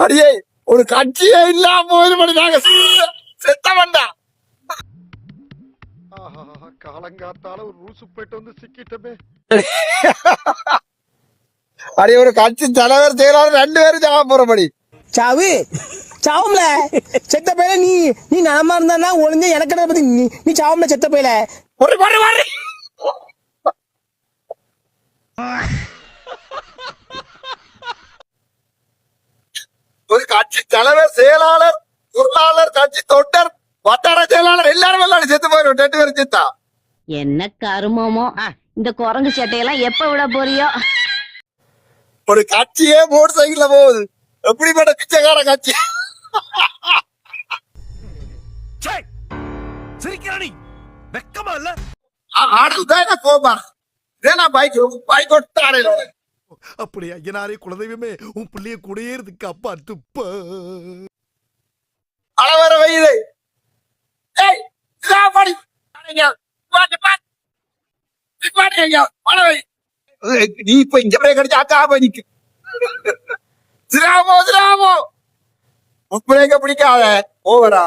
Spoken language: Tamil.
அடியே ஒரு கட்சியே இல்லாம போது நாங்க செத்த வேண்டாம். காலங்காத்தால ஒரு ரூசு போயிட்டு வந்து சிக்கிட்டமே. அடியே ஒரு கட்சி தலைவர் செயலாளர் 2 பேரும் சாக போறபடி சாவு சாவும்ல செத்த பையல. நீ நீ நலமா இருந்தா ஒளிஞ்ச எனக்கு பத்தி நீ சாவும்ல செத்த பையல. ஒரு ஒரு ஒரு ஒரு கட்சி தலைவர் செயலாளர் பொருளாளர் கட்சி தொண்டர் வட்டார செயலாளர் எல்லாரும் எல்லாம் செத்து போயிடும். 2 பேரும் செத்தா என்ன கருமமோ இந்த குரங்கு சட்டையெல்லாம் எப்ப விட போறியோ. ஒரு கட்சியே மோட்டர் சைக்கிள்ல போகுது. எப்படிப்பட்ட பிச்சைக்கார கட்சி. சிரிக்கிறானி வெக்கமா இல்ல? ஆடல் தான் கோபார் இதே பைக் பைக் ஒட்டாரே. அப்படியா ஐயனாரே குலதெய்வமே உன் பிள்ளைய கூடயே இருக்கு அப்பா துப்ப அளவர வயது. ஏய் சாப்பாடி நீ இப்ப இங்க போய் கிடைச்சா அக்கா பண்ணிக்கு சிராமோ சிராமோ முப்பரேங்க பிடிக்காத ஓவரா